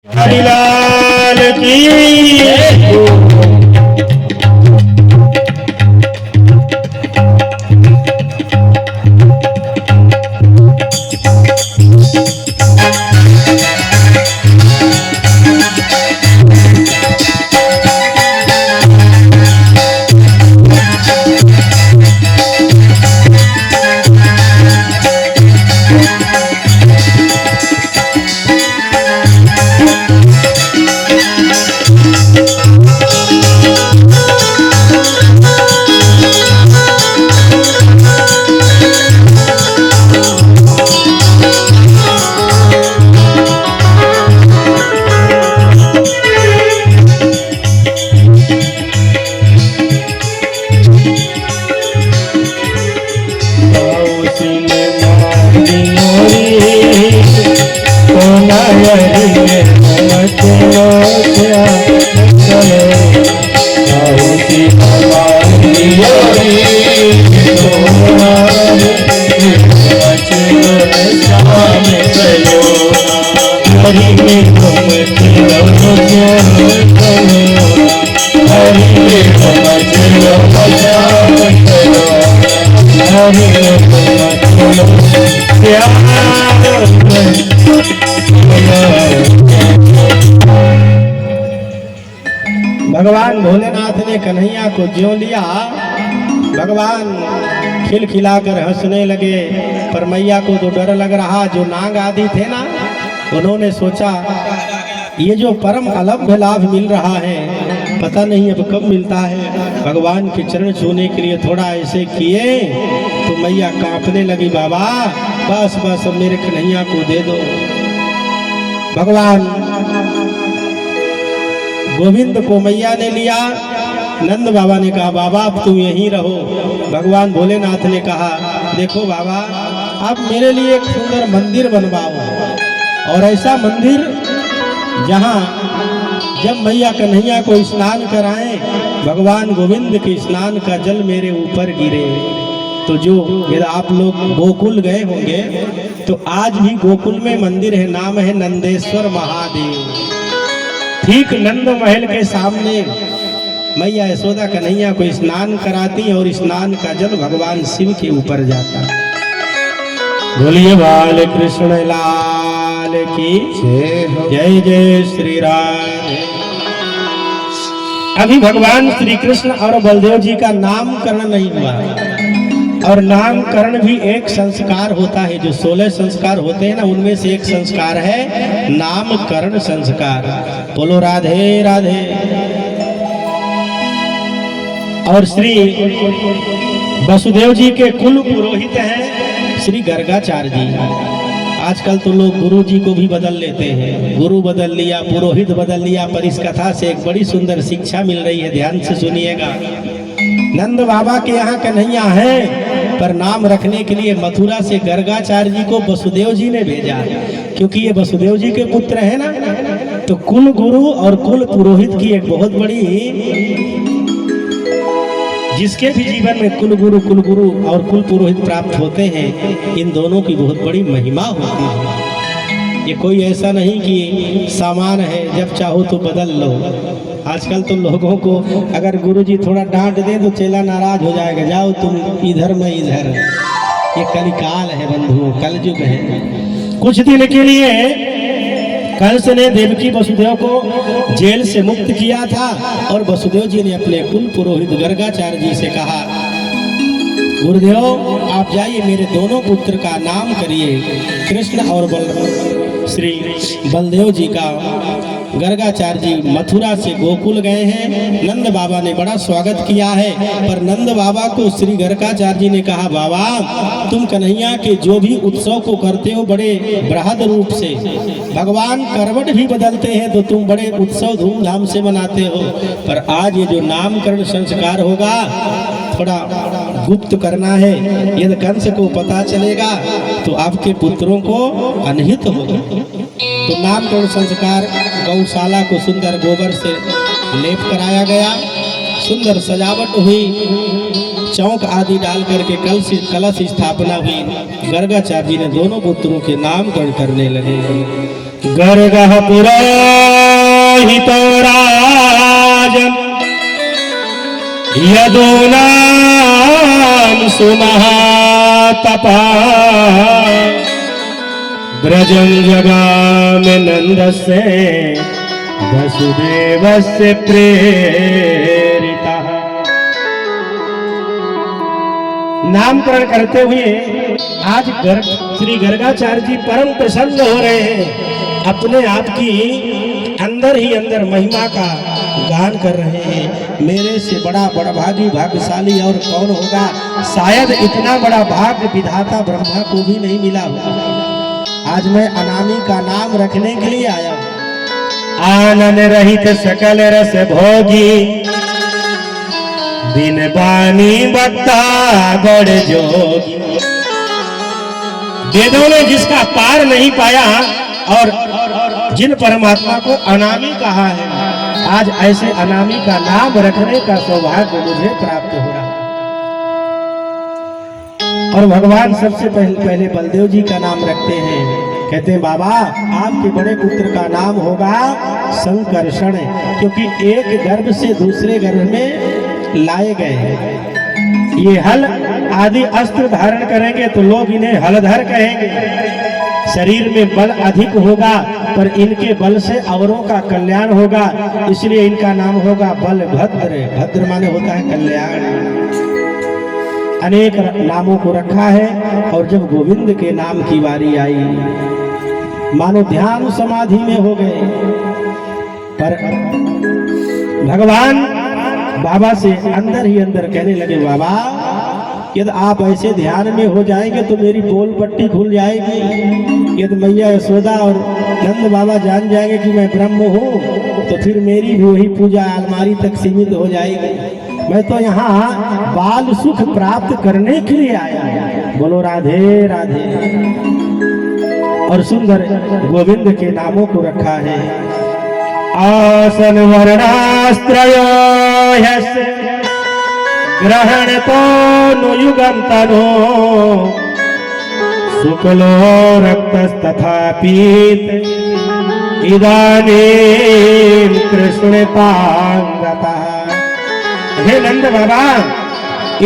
हरिलाल की भगवान भोलेनाथ ने कन्हैया को ज्यों लिया, भगवान खिलखिलाकर हंसने लगे। पर मैया को तो डर लग रहा। जो नाग आदि थे ना, उन्होंने सोचा ये जो परम अलभ्य लाभ मिल रहा है, पता नहीं अब कब मिलता है। भगवान के चरण छूने के लिए थोड़ा ऐसे किए तो मैया कांपने लगी। बाबा बस बस अब मेरे कन्हैया को दे दो। भगवान गोविंद को मैया ने लिया। नंद बाबा ने कहा बाबा अब तुम यहीं रहो। भगवान भोलेनाथ ने कहा देखो बाबा, आप मेरे लिए एक सुंदर मंदिर बनवाओ, और ऐसा मंदिर जहाँ जब मैया कन्हैया को स्नान कराएं, भगवान गोविंद के स्नान का जल मेरे ऊपर गिरे। तो जो यदि आप लोग गोकुल गए होंगे तो आज भी गोकुल में मंदिर है, नाम है नंदेश्वर महादेव। ठीक नंद महल के सामने मैया यशोदा कन्हैया को स्नान कराती और स्नान का जल भगवान शिव के ऊपर जाता। बोलिए बाल कृष्ण लाल की जय जय श्री राम। अभी भगवान श्री कृष्ण और बलदेव जी का नामकरण नहीं हुआ, और नामकरण भी एक संस्कार होता है। जो 16 संस्कार होते हैं ना, उनमें से एक संस्कार है नामकरण संस्कार। बोलो राधे राधे। और श्री वसुदेव जी के कुल पुरोहित हैं श्री गर्गाचार्य जी। आजकल तो लोग गुरु जी को भी बदल लेते हैं, गुरु बदल लिया, पुरोहित बदल लिया। पर इस कथा से एक बड़ी सुंदर शिक्षा मिल रही है, ध्यान से सुनिएगा। नंद बाबा के यहाँ कन्हैया है, पर नाम रखने के लिए मथुरा से गर्गाचार्य जी को वसुदेव जी ने भेजा, क्योंकि ये वसुदेव जी के पुत्र है ना। तो कुल गुरु और कुल पुरोहित की एक बहुत बड़ी, जिसके भी जीवन में कुल गुरु और कुल पुरोहित प्राप्त होते हैं, इन दोनों की बहुत बड़ी महिमा होती है। ये कोई ऐसा नहीं कि सामान है जब चाहो तो बदल लो। आजकल तो लोगों को अगर गुरुजी थोड़ा डांट दे तो चेला नाराज हो जाएगा, जाओ तुम इधर मैं इधर। ये कलिकाल है बंधुओं, कलयुग है। कुछ दिन के लिए कंस ने देवकी वसुदेव को जेल से मुक्त किया था, और वसुदेव जी ने अपने कुल पुरोहित गर्गाचार्य जी से कहा गुरुदेव आप जाइए, मेरे दोनों पुत्र का नाम करिए, कृष्ण और श्री बलदेव जी का। गर्गाचार्य जी मथुरा से गोकुल गए हैं। नंद बाबा ने बड़ा स्वागत किया है, पर नंद बाबा को श्री गर्गाचार्य जी ने कहा बाबा तुम कन्हैया के जो भी उत्सव को करते हो बड़े बृहद रूप से, भगवान करवट भी बदलते हैं तो तुम बड़े उत्सव धूमधाम से मनाते हो, पर आज ये जो नामकरण संस्कार होगा थोड़ा गुप्त करना है। यदि कंस को पता चलेगा तो आपके पुत्रों को अनहित होगा। तो नामकरण संस्कार गौशाला को सुंदर गोबर से लेप कराया गया, सुंदर सजावट हुई, चौक आदि डाल करके कलश स्थापना हुई। गर्गाचार्य जी ने दोनों पुत्रों के नामकरण करने लगे। गर्गः पुरोहितो राजन् यदूनां सुमहातपः व्रजं जगाम नन्दस्य वसुदेवस्य प्रेरितः। नामकरण करते हुए आज श्री गर्गाचार्य जी परम प्रसन्न हो रहे हैं। अपने आप की अंदर ही अंदर महिमा का गान कर रहे हैं। मेरे से बड़ा बड़भागी भाग्यशाली और कौन होगा। शायद इतना बड़ा भाग्य विधाता ब्रह्मा को भी नहीं मिला होगा। आज मैं अनामी का नाम रखने के लिए आया हूँ। आनंद रहित सकल रस भोगी बिन बानी बत्ता बड़ जोगी। वेदों ने जिसका पार नहीं पाया और जिन परमात्मा को अनामी कहा है, आज ऐसे अनामी का नाम रखने का सौभाग्य मुझे प्राप्त हो रहा है। और भगवान सबसे पहले बलदेव जी का नाम रखते हैं। कहते हैं बाबा आपके बड़े पुत्र का नाम होगा संकर्षण, क्योंकि एक गर्भ से दूसरे गर्भ में लाए गए हैं। ये हल आदि अस्त्र धारण करेंगे तो लोग इन्हें हलधर कहेंगे। शरीर में बल अधिक होगा पर इनके बल से औरों का कल्याण होगा, इसलिए इनका नाम होगा बलभद्र। भद्र माने होता है कल्याण। अनेक नामों को रखा है। और जब गोविंद के नाम की बारी आई, मानो ध्यान समाधि में हो गए। पर भगवान बाबा से अंदर ही अंदर कहने लगे, बाबा यदि आप ऐसे ध्यान में हो जाएंगे तो मेरी बोल पट्टी खुल जाएगी। यदि मैया यशोदा और नंद बाबा जान जाएंगे कि मैं ब्रह्म हूँ तो फिर मेरी भी वही पूजा अलमारी तक सीमित हो जाएगी। मैं तो यहाँ बाल सुख प्राप्त करने के लिए आया। बोलो राधे राधे। और सुंदर गोविंद के नामों को रखा है। आसन वर्णास्त्रयो यस्य ग्रहण तो नुयुगम तनो शुक्लो रक्तस्तथा पीत इदानीं कृष्णतांगतः। हे नंद बाबा,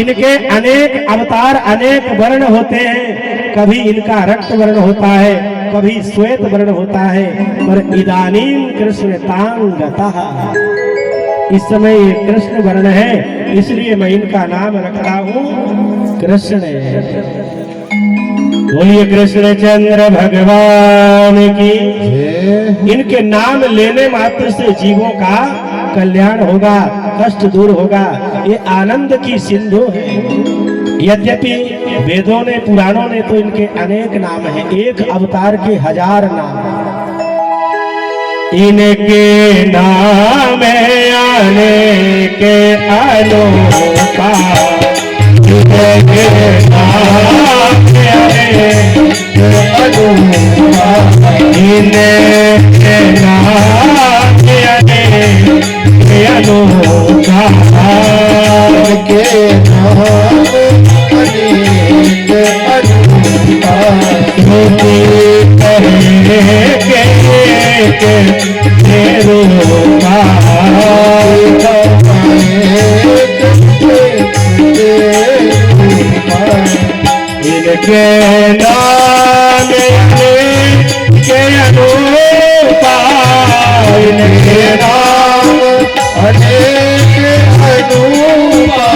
इनके अनेक अवतार अनेक वर्ण होते हैं। कभी इनका रक्त वर्ण होता है, कभी श्वेत वर्ण होता है, पर इदानीं कृष्णतांगतः, इस समय ये कृष्ण वर्ण है, इसलिए मैं इनका नाम रखता हूँ कृष्ण। बोलिए कृष्णचंद्र भगवान की। इनके नाम लेने मात्र से जीवों का कल्याण होगा, कष्ट दूर होगा। ये आनंद की सिंधु है। यद्यपि वेदों ने पुराणों ने तो इनके अनेक नाम हैं, एक अवतार के 1000 नाम। इनके नाम अनेक अनोखा, इनके नाम अनेक अनोखा, इनके नाम अनेक अनोखा, इनके नाम अनेक अनोखा। इनके नाम के अनूपा, इनके नाम अनेक अनूपा।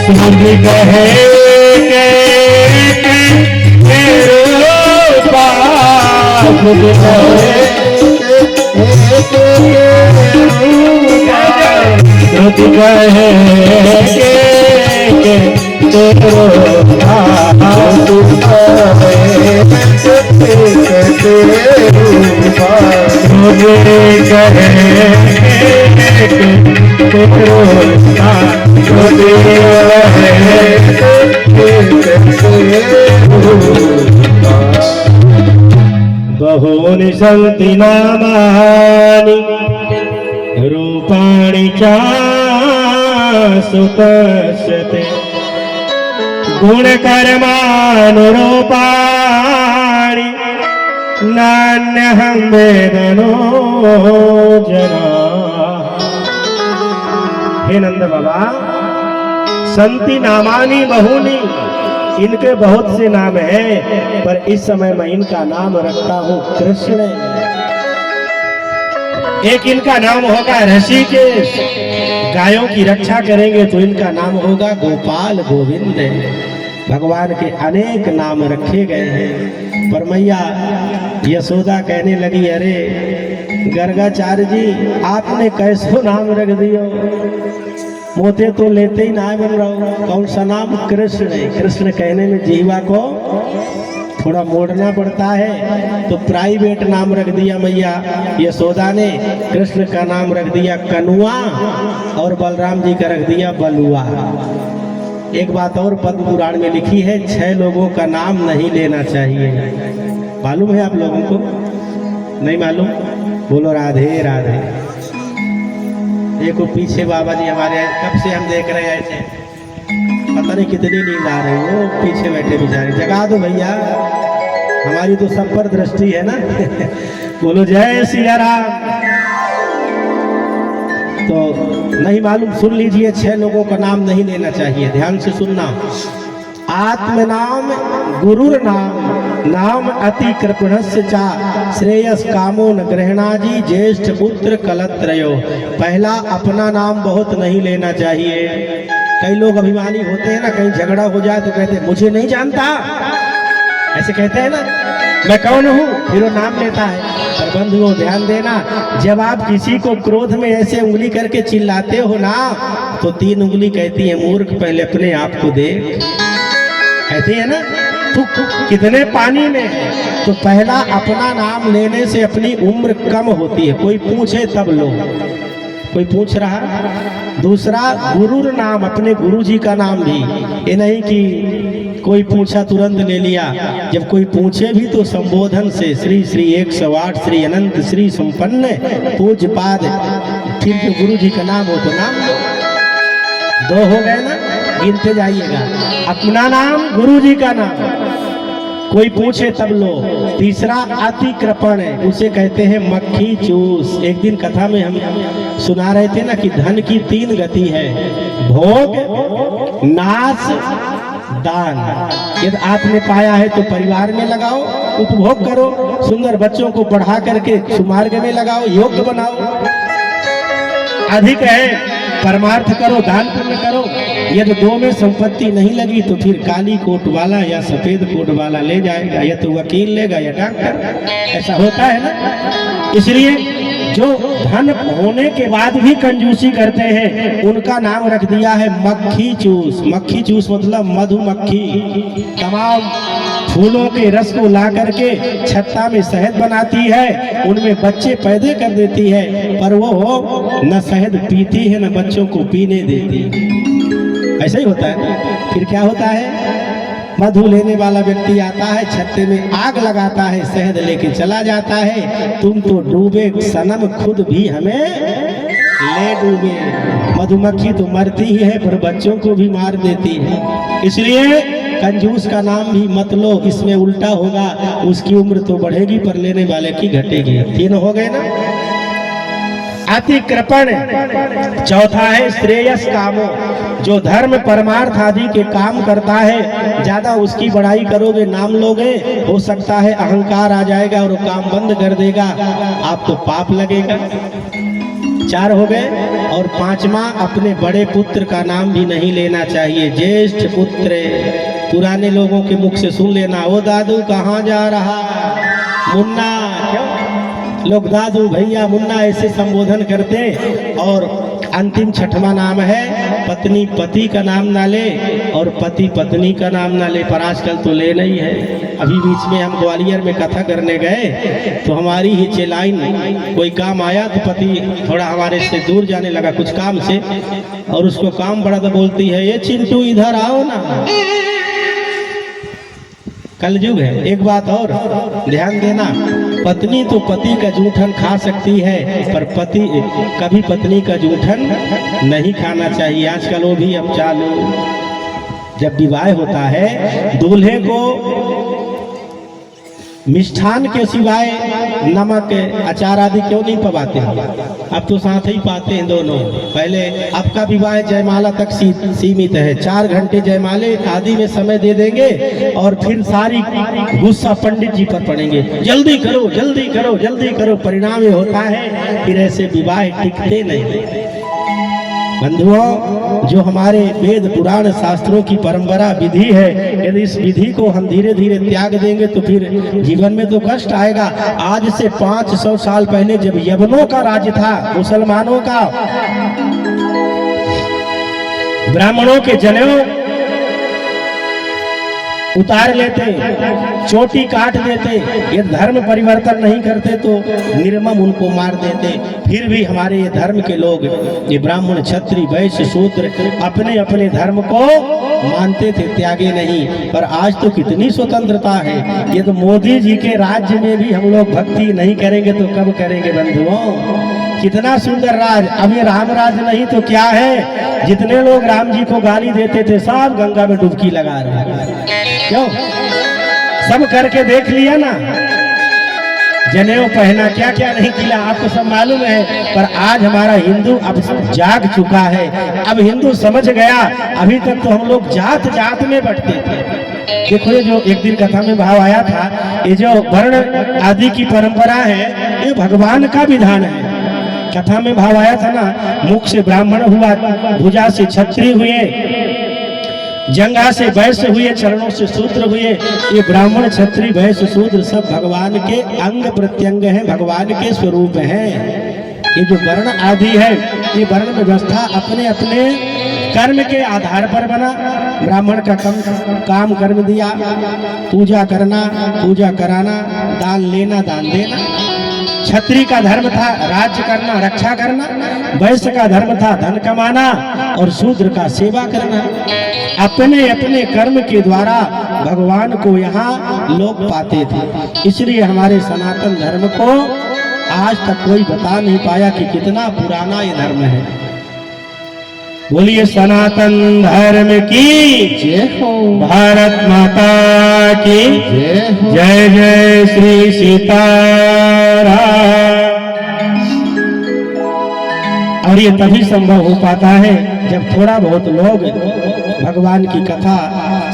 सुन कहे के रूपा, सुन कहे श्रुति कहे के बहूनि सन्ति नामानि रूपाणि चासुतस्यते गुणकर्मानुरूपाणि नान्यहं वेदनो जना। हे नंद बाबा, संति नामानि बहुनी, इनके बहुत से नाम हैं, पर इस समय मैं इनका नाम रखता हूं कृष्ण। एक इनका नाम होगा ऋषिकेश, गायों की रक्षा करेंगे तो इनका नाम होगा गोपाल गोविंद। भगवान के अनेक नाम रखे गए हैं। पर मैया यशोदा कहने लगी, अरे गर्गाचार्य जी, आपने कैसो नाम रख दियो, मोते तो लेते ही ना बन रहा हूँ। कौन सा नाम? कृष्ण। कृष्ण कहने में जीवा को थोड़ा मोड़ना पड़ता है, तो प्राइवेट नाम रख दिया मैया यशोदा ने। कृष्ण का नाम रख दिया कनुआ और बलराम जी का रख दिया बलुआ। एक बात और पद्म पुराण में लिखी है, 6 लोगों का नाम नहीं लेना चाहिए। मालूम है आप लोगों को? नहीं मालूम? बोलो राधे राधे। देखो पीछे बाबा जी हमारे, कब से हम देख रहे हैं ऐसे, पता नहीं कितनी नींद आ रही हो, पीछे बैठे बेचारे, जगा दो भैया, हमारी तो सब पर दृष्टि है ना। बोलो जय सिया राम। तो नहीं मालूम, सुन लीजिए, 6 लोगों का नाम नहीं लेना चाहिए, ध्यान से सुनना। आत्म नाम, गुरुर नाम, नाम अति कृपणस्य चा, श्रेयस कामो न ग्रहणाजी, ज्येष्ठ पुत्र कलत्रयो। पहला, अपना नाम बहुत नहीं लेना चाहिए। कई लोग अभिमानी होते हैं ना, कहीं झगड़ा हो जाए तो कहते हैं मुझे नहीं जानता, ऐसे कहते हैं ना, मैं कौन हूँ, फिर वो नाम लेता है। पर बंधुओं ध्यान देना, जब आप किसी को क्रोध में ऐसे उंगली करके चिल्लाते हो ना, तो 3 उंगली कहती है मूर्ख, पहले अपने आप को देख, कहती है ना, तू कितने पानी में है। तो पहला, अपना नाम लेने से अपनी उम्र कम होती है, कोई पूछे तब लो, कोई पूछ रहा। दूसरा, गुरुर नाम, अपने गुरु जी का नाम भी, ये नहीं कि कोई पूछा तुरंत ले लिया, जब कोई पूछे भी तो संबोधन से, श्री श्री 108 श्री अनंत श्री संपन्न पूज्य पाद, फिर तो गुरु जी का नाम हो तो नाम लो। 2 हो गए ना, गिनते जाइएगा, अपना नाम, गुरु जी का नाम, कोई पूछे तब लो। तीसरा, अतिक्रपण है, उसे कहते हैं मक्खी चूस। एक दिन कथा में हम सुना रहे थे ना कि धन की 3 गति है, भोग, नाश, दान। यदि आपने पाया है तो परिवार में लगाओ, उपभोग करो, सुंदर बच्चों को पढ़ा करके सुमार्ग में लगाओ, योग्य बनाओ। अधिक है, परमार्थ करो, दान पुण्य करो। यदि 2 में संपत्ति नहीं लगी तो फिर काली कोट वाला या सफेद कोट वाला ले जाएगा, या तो वकील लेगा या डॉक्टर, ऐसा होता है ना। इसलिए जो धन होने के बाद भी कंजूसी करते हैं, उनका नाम रख दिया है मक्खी चूस। मक्खी चूस मतलब मधुमक्खी, तमाम फूलों के रस को ला करके छत्ता में शहद बनाती है, उनमें बच्चे पैदा कर देती है, पर वो न शहद पीती है न बच्चों को पीने देती। ऐसा ही होता है। फिर क्या होता है, मधु लेने वाला व्यक्ति आता है, छत्ते में आग लगाता है, शहद लेके चला जाता है, तुम तो डूबे सनम, खुद भी हमें ले डूबे। मधुमक्खी तो मरती ही है पर बच्चों को भी मार देती है। इसलिए कंजूस का नाम भी मत लो, इसमें उल्टा होगा, उसकी उम्र तो बढ़ेगी पर लेने वाले की घटेगी। 3 हो गए ना। अतिक्रपण। चौथा है श्रेयस कामो, जो धर्म परमार्थ आदि के काम करता है, ज्यादा उसकी बड़ाई करोगे, नाम लोगे, हो सकता है अहंकार आ जाएगा और वो काम बंद कर देगा, आपको पाप लगेगा। 4 हो गए। और 5वां, अपने बड़े पुत्र का नाम भी नहीं लेना चाहिए। ज्येष्ठ पुत्र, पुराने लोगों के मुख से सुन लेना, ओ दादू कहाँ जा रहा, मुन्ना, क्यों लोग दादू भैया मुन्ना ऐसे संबोधन करते। और अंतिम 6वां नाम है, पत्नी पति का नाम ना ले और पति पत्नी का नाम ना ले, पर आजकल तो ले नहीं है। अभी बीच में हम ग्वालियर में कथा करने गए तो हमारी ही चेलाइन कोई काम आया तो पति थोड़ा हमारे से दूर जाने लगा कुछ काम से, और उसको काम बड़ा तो बोलती है, ये चिंटू इधर आओ ना। कलयुग है। एक बात और ध्यान देना, पत्नी तो पति का जूठन खा सकती है, पर पति कभी पत्नी का जूठन नहीं खाना चाहिए। आजकल वो भी अब चालू। जब विवाह होता है, दूल्हे को मिष्ठान के सिवाय नमक अचार आदि क्यों नहीं पवाते हैं? अब तो साथ ही पाते हैं दोनों। पहले आपका विवाह जयमाला तक सीमित है, 4 घंटे जयमाले आदि में समय दे देंगे और फिर सारी गुस्सा पंडित जी पर पड़ेंगे, जल्दी करो जल्दी करो जल्दी करो। परिणाम ये होता है फिर ऐसे विवाह टिकते नहीं। बंधुओं, जो हमारे वेद पुराण शास्त्रों की परंपरा विधि है, यदि इस विधि को हम धीरे धीरे त्याग देंगे तो फिर जीवन में तो कष्ट आएगा। आज से 500 साल पहले जब यवनों का राज्य था, मुसलमानों का, ब्राह्मणों के जनेऊ उतार लेते, चोटी काट देते, ये धर्म परिवर्तन नहीं करते तो निर्मम उनको मार देते। फिर भी हमारे ये धर्म के लोग, ये ब्राह्मण क्षत्रिय वैश्य शूद्र अपने अपने धर्म को मानते थे, त्यागे नहीं। पर आज तो कितनी स्वतंत्रता है। ये तो मोदी जी के राज्य में भी हम लोग भक्ति नहीं करेंगे तो कब करेंगे बंधुओं? कितना सुंदर राज। अब ये राम राज नहीं तो क्या है? जितने लोग राम जी को गाली देते थे सब गंगा में डुबकी लगा रहे हैं। क्यों? सब करके देख लिया ना, जनेऊ पहना, क्या क्या नहीं किया, आपको सब मालूम है। पर आज हमारा हिंदू अब जाग चुका है, अब हिंदू समझ गया। अभी तक तो हम लोग जात जात में बंटते थे। देखो ये जो एक दिन कथा में भाव आया था, ये जो वर्ण आदि की परंपरा है ये भगवान का विधान है। कथा में भाव आया था ना, मुख से ब्राह्मण हुआ, भुजा से क्षत्रिय हुए, जंघा से वैश्य हुए, चरणों से शूद्र हुए। ये ब्राह्मण क्षत्रिय वैश्य शूद्र सब भगवान के अंग प्रत्यंग हैं, भगवान के स्वरूप हैं। ये जो वर्ण आदि है, ये वर्ण व्यवस्था अपने अपने कर्म के आधार पर बना। ब्राह्मण का काम कर्म दिया, पूजा करना, पूजा कराना, दान लेना, दान देना। क्षत्रिय का धर्म था राज्य करना, रक्षा करना। वैश्य का धर्म था धन कमाना और शूद्र का सेवा करना। अपने अपने कर्म के द्वारा भगवान को यहाँ लोग पाते थे। इसलिए हमारे सनातन धर्म को आज तक कोई बता नहीं पाया कि कितना पुराना ये धर्म है। बोलिए सनातन धर्म की जय हो, भारत माता की जय हो, जय जय श्री सीताराम। और ये तभी संभव हो पाता है जब थोड़ा बहुत लोग भगवान की कथा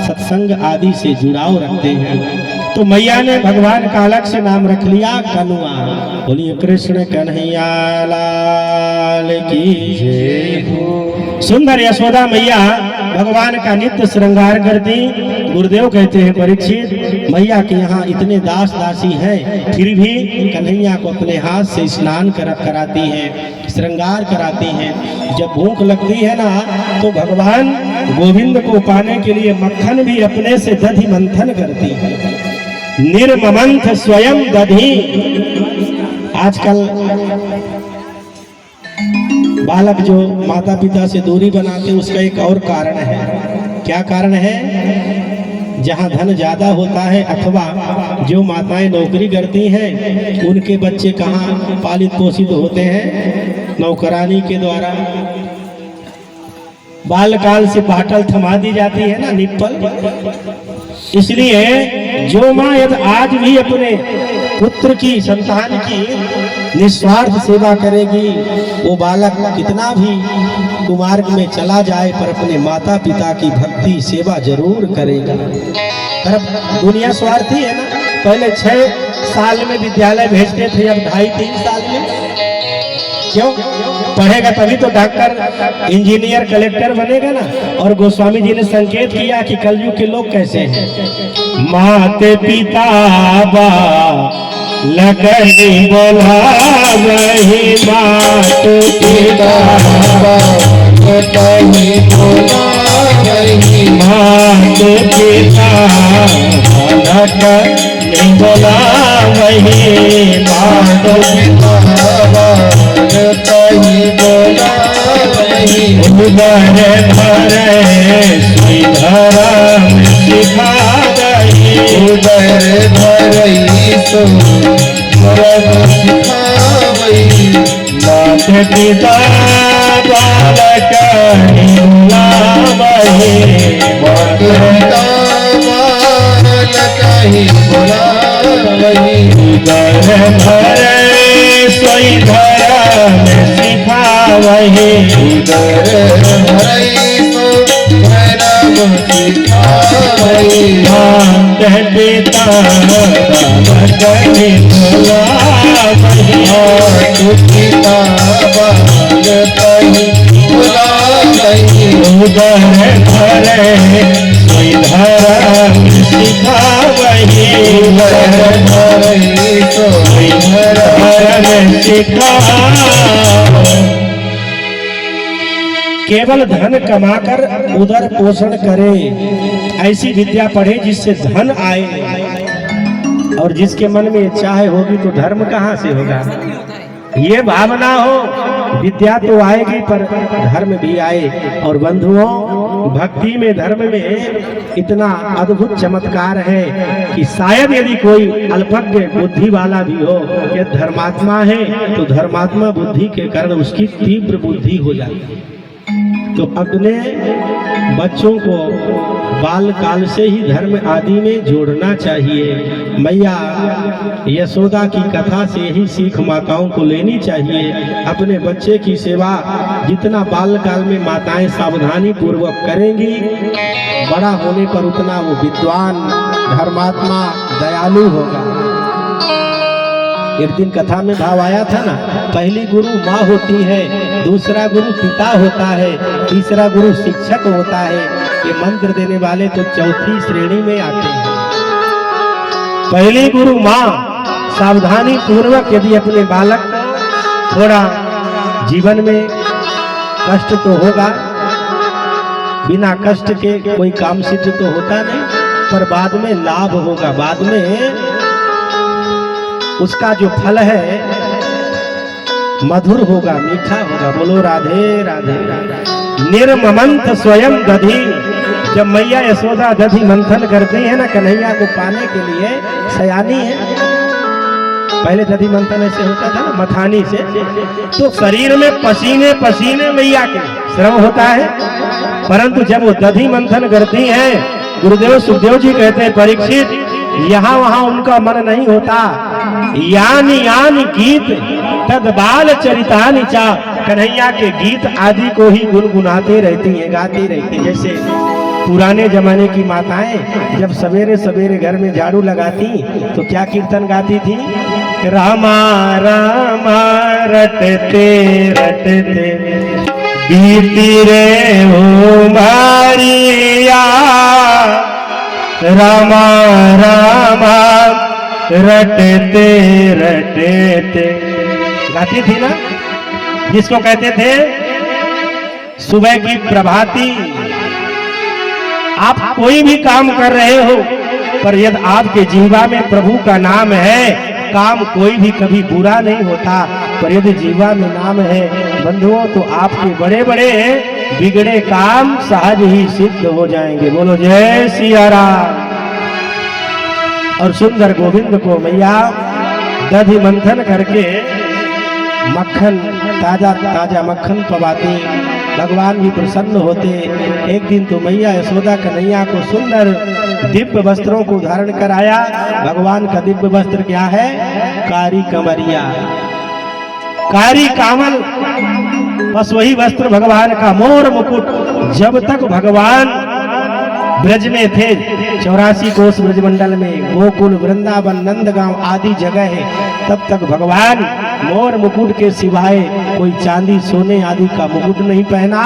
सत्संग आदि से जुड़ाव रखते हैं। तो मैया ने भगवान का अलग से नाम रख लिया कनुआ। बोलिए कृष्ण कन्हैया लाल की जय हो। सुंदर यशोदा मैया भगवान का नित्य श्रृंगार करती। गुरुदेव कहते हैं परीक्षित, मैया के यहाँ इतने दास दासी हैं, फिर भी कन्हैया को अपने हाथ से स्नान कराती हैं, श्रृंगार कराती हैं। जब भूख लगती है ना तो भगवान गोविंद को पाने के लिए मक्खन भी अपने से दधि मंथन करती है। निर्ममंथ स्वयं दधि। आजकल बालक जो माता पिता से दूरी बनाते उसका एक और कारण है। क्या कारण है? जहाँ धन ज्यादा होता है अथवा जो माताएं नौकरी करती हैं उनके बच्चे कहाँ पालित पोषित होते हैं? नौकरानी के द्वारा। बालकाल से पाटल थमा दी जाती है ना, निप्पल। इसलिए जो माँ यदि आज भी अपने पुत्र की, संतान की निस्वार्थ सेवा करेगी, वो बालक कितना भी कुमार्ग में चला जाए पर अपने माता पिता की भक्ति सेवा जरूर करेगा। पर दुनिया स्वार्थी है ना। पहले 6 साल में विद्यालय भेजते थे, अब 2.5-3 साल में। क्यों? पढ़ेगा तभी तो डॉक्टर, इंजीनियर, कलेक्टर बनेगा ना। और गोस्वामी जी ने संकेत किया कि कलयुग के लोग कैसे हैं। माते पिता बा लगनी बोला वही मात पिता लगनी बोला वही मात पिता लगनी बोला वही मात पिता लगनी बोला वही उदर भरे श्रीधरम सिखा गई उदर भरई तो मात पिता बालक हिलावही मात पिता कहीं बुलावही उदर भरे सोई धर्म सिखावही उदर भरई सो धर्म सिखावही मात पिता कहीं बुलावही पिता बाल कहीं बुलावही उदर भरे सोई धर्म सिखावही भरई सो धर्म सिखा। केवल धन कमाकर उदर पोषण करे, ऐसी विद्या पढ़े जिससे धन आए, और जिसके मन में चाह होगी तो धर्म कहाँ से होगा। ये भावना हो, विद्या तो आएगी पर धर्म भी आए। और बंधुओं, भक्ति में धर्म में इतना अद्भुत चमत्कार है कि शायद यदि कोई अल्पज्ञ बुद्धि वाला भी हो, यह धर्मात्मा है तो धर्मात्मा बुद्धि के कारण उसकी तीव्र बुद्धि हो जाती। तो अपने बच्चों को बाल काल से ही धर्म आदि में जोड़ना चाहिए। मैया यशोदा की कथा से ही सीख माताओं को लेनी चाहिए। अपने बच्चे की सेवा जितना बाल काल में माताएं सावधानी पूर्वक करेंगी, बड़ा होने पर उतना वो विद्वान, धर्मात्मा, दयालु होगा। एक दिन कथा में भाव आया था ना, पहली गुरु माँ होती है, दूसरा गुरु पिता होता है, तीसरा गुरु शिक्षक होता है। ये मंत्र देने वाले तो चौथी श्रेणी में आते हैं। पहली गुरु माँ सावधानी पूर्वक यदि अपने बालक थोड़ा जीवन में कष्ट तो होगा, बिना कष्ट के कोई काम सिद्ध तो होता नहीं, पर बाद में लाभ होगा, बाद में उसका जो फल है मधुर होगा, मीठा होगा। बोलो राधे राधे। निर्ममंथ स्वयं दधी, जब मैया यशोदा दधी मंथन करती है ना कन्हैया को पाने के लिए, सयानी है, पहले दधी मंथन ऐसे होता था ना मथानी से, तो शरीर में पसीने पसीने मैया के श्रम होता है। परंतु जब वो दधी मंथन करती हैं, गुरुदेव सुखदेव जी कहते हैं, परीक्षित यहाँ वहां उनका मन नहीं होता। यानी यानी गीत तद बाल चरितानि चा, कन्हैया के गीत आदि को ही गुनगुनाते रहती हैं, गाती रहती। जैसे पुराने जमाने की माताएं जब सवेरे सवेरे घर में झाड़ू लगाती तो क्या कीर्तन गाती थी, रामा रामा रटते रटते बीती रे हो मारिया, रामा रामा रटते रटते गाती थी ना, जिसको कहते थे सुबह की प्रभाती। आप कोई भी काम कर रहे हो, पर यदि आपके जीवा में प्रभु का नाम है, काम कोई भी कभी बुरा नहीं होता। पर यदि जीवा में नाम है बंधुओं, तो आपके बड़े बड़े बिगड़े काम सहज ही सिद्ध हो जाएंगे। बोलो जय सिया राम। और सुंदर गोविंद को मैया दधी मंथन करके मक्खन, ताजा ताजा मक्खन पवाती, भगवान भी प्रसन्न होते। एक दिन तो मैया यशोदा कन्हैया को सुंदर दिव्य वस्त्रों को धारण कराया। भगवान का दिव्य वस्त्र क्या है, कारी कमरिया, कारी कामल, बस वही वस्त्र भगवान का। मोर मुकुट, जब तक भगवान ब्रज में थे, 84 कोस ब्रजमंडल में, गोकुल, वृंदावन, नंदगांव आदि जगह है, तब तक भगवान मोर मुकुट के सिवाय कोई चांदी सोने आदि का मुकुट नहीं पहना,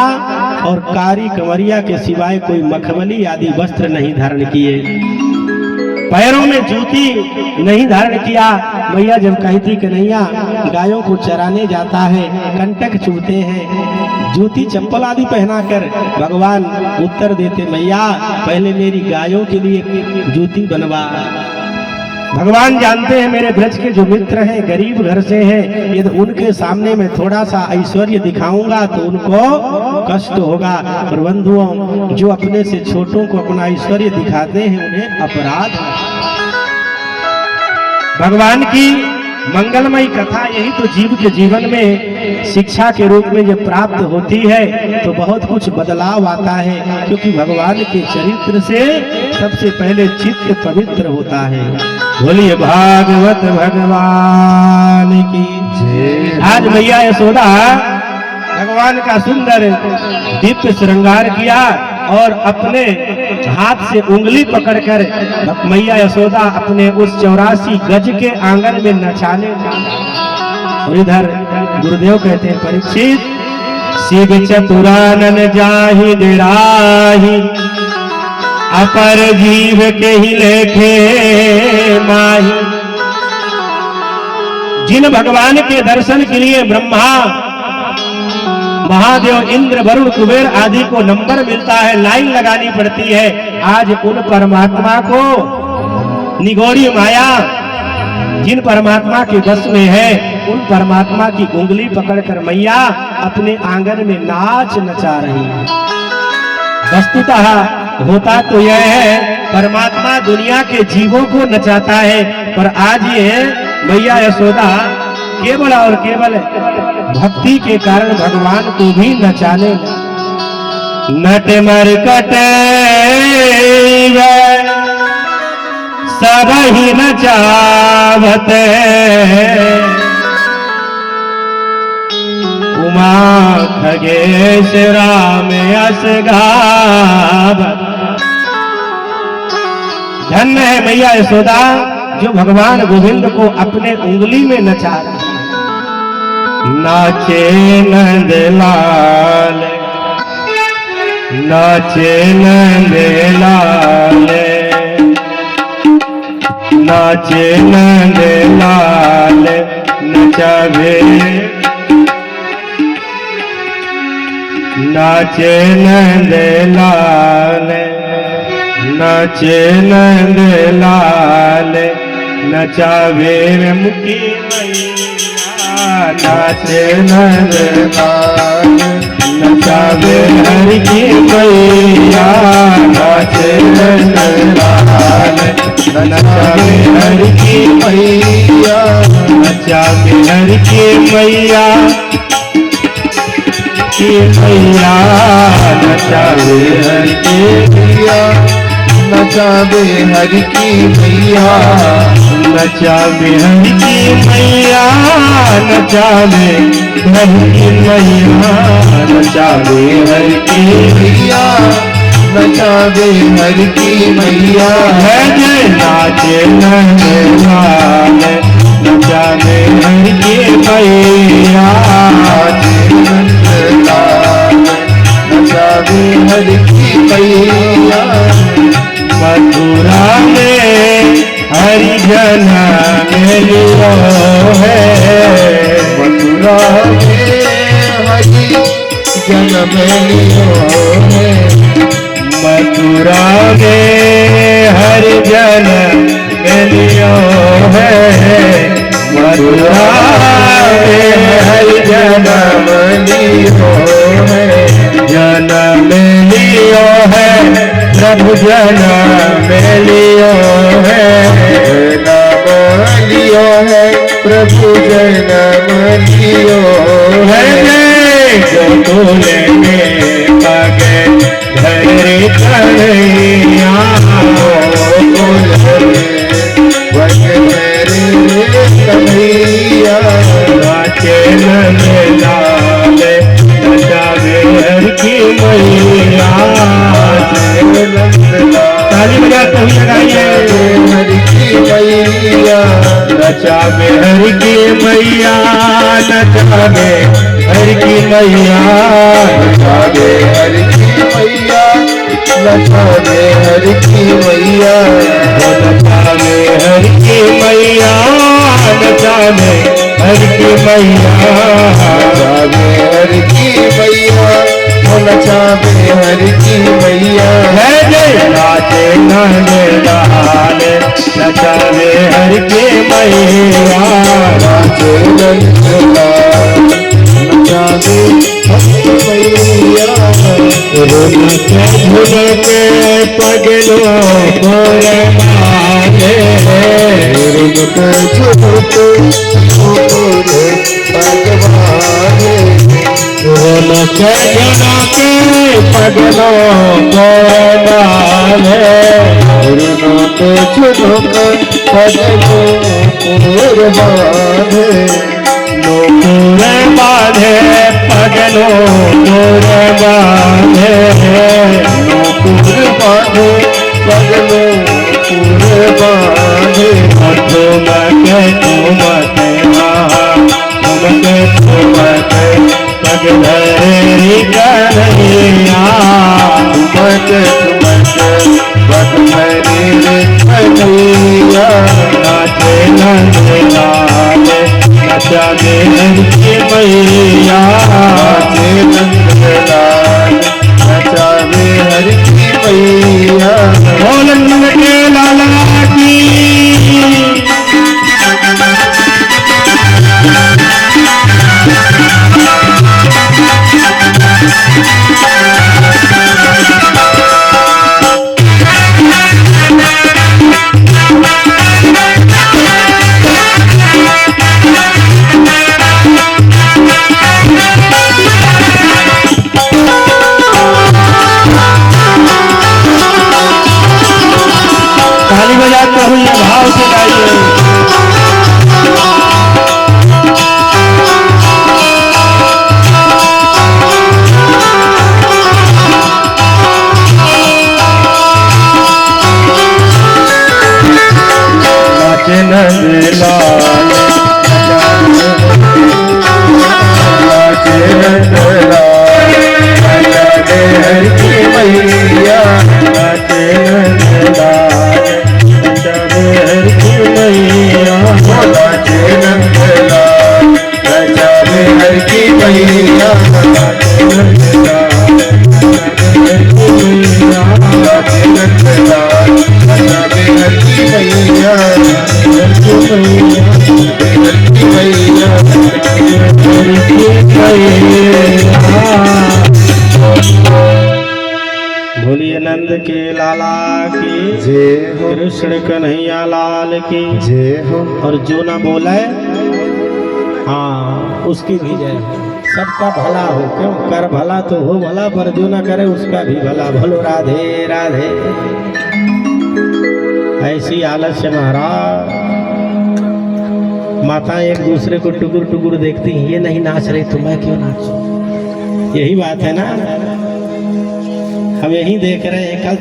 और कारी कमरिया के सिवाय कोई मखमली आदि वस्त्र नहीं धारण किए, पैरों में जूती नहीं धारण किया। मैया जब कहती कन्हैया गायों को चराने जाता है, कंटक चुभते हैं, जूती चप्पल आदि पहनाकर भगवान उत्तर देते, मैया पहले मेरी गायों के लिए जूती बनवा। भगवान जानते हैं मेरे ब्रज के जो मित्र हैं गरीब घर से हैं, यदि उनके सामने मैं थोड़ा सा ऐश्वर्य दिखाऊंगा तो उनको कष्ट होगा। और बंधुओं, जो अपने से छोटों को अपना ऐश्वर्य दिखाते हैं उन्हें अपराध। भगवान की मंगलमयी कथा यही तो जीव के जीवन में शिक्षा के रूप में जब प्राप्त होती है तो बहुत कुछ बदलाव आता है, क्योंकि भगवान के चरित्र से सबसे पहले चित्त पवित्र होता है। बोलिए भागवत भगवान की जय। आज मैया यशोदा भगवान का सुंदर दिव्य श्रृंगार किया और अपने हाथ से उंगली पकड़कर मैया यशोदा अपने उस 84 गज के आंगन में नचाने लगी। और इधर गुरुदेव कहते हैं, परीक्षित शिव चतुरानन जाहि डेराहि, अपर जीव के ही लेखे माही। जिन भगवान के दर्शन के लिए ब्रह्मा, महादेव, इंद्र, वरुण, कुबेर आदि को नंबर मिलता है, लाइन लगानी पड़ती है, आज उन परमात्मा को निगौरी माया जिन परमात्मा के बस में है, उन परमात्मा की उंगली पकड़कर मैया अपने आंगन में नाच नचा रही है। वस्तुतः होता तो यह है, परमात्मा दुनिया के जीवों को नचाता है, पर आज ये मैया यशोदा केवल और केवल भक्ति के कारण भगवान को भी नचाने लगी। नट मरकट सब ही नचावत, उमा खगेश राम यश गावत। धन्य है मैया यशोदा जो भगवान गोविंद को अपने उंगली में नचा रही। नाचे नंद लाल, नाचे नंद लाल, नाचे नंद लाल, नचावे नाचे नंद लाल, नाचे नंद लाल, नचावे मुखी मैया, नाचे नंद लाल, नचावे हरि की मैया, नाचे नंद लाल, नचावे हरि की मैया, नचावे हरि की मैया की मैया, नचावे हरि की मैया, नचावे हरि की मैया, नचावे हरि की मैया, नचावे हरि की मैया, नचावे हरि की मैया, नचावे हरि की मैया। है जय नाचे नंद लाल, नचावे हरि की मैया, नाचे नंद लाल, नचावे हरि की मैया। मथुरा में हरिजन मिलियो है, मथुरा में हरि जन मिलियो है, मथुरा में हरिजन मिलियो है, मथुरा में हरिजन मिलियो है, जन्म लियो है, प्रभु जन्म लियो है, जन्म लियो है, प्रभु जन्म लियो है। जो तूने पगे धरे कन्हैया, कन्हैया, नाचे नंद लाल, नचावे हरि की मैया। ताली बजाते हुए लगाइए, हरि की मैया, नचावे हरि की मैया, नचावे हरि की मैया, नचावे हरि की मैया, नचावे हरि की मैया, नचावे हरि की मैया, नचावे हरि की मैया, नचावे हरि की मैया, नचावे हरि की मैया। है जय नाचे नंद लाल, नचावे हरि की मैया, नाचे नंद लाल, नचावे हरि की मैया। झुलके झुलके पगलो पर मारे, झुलके झुलके मोरे भगवाने, झुलके झुलके पगलो पर मारे, चरणों पे झुक पगलों पूर बांधे नूपुर बांधे पगलों नूपुर बांधे नूपुर बांधे पगलों पूर बांधे ठुमके ठुमके ठुमके ठुमके पग धरी कन्हैया ठुमके ठुमके पग धरी कन्हैया नाचे नंदलाल नचा देहर की मैया नाचे नंदलाल नचावे हर की मैया बोल नंद के लाला की ताली बजाते हुए भाव से गाइए। नाचे नंदलाल नाचे नंदलाल नचावे हर की मैया नाचे नंदलाल नचावे हर की मैया नाचे नंदलाल नचावे हर की मैया नाचे नंदलाल नाचे नंदलाल नचावे हर की मैया हर की मैया बोलिए नंद के लाला की जय हो कृष्ण कन्हैया लाल की जय हो और जो ना बोले हाँ उसकी भी जय हो। सबका भला हो, क्यों कर भला तो हो भला, पर जो ना करे उसका भी भला। भलो राधे राधे। ऐसी हालत से महाराज माता एक दूसरे को टुकुर टुकुर देखती हैं, ये नहीं नाच रही तो मैं क्यों नाचूं। यही बात है ना, हम यही देख रहे हैं। कल तो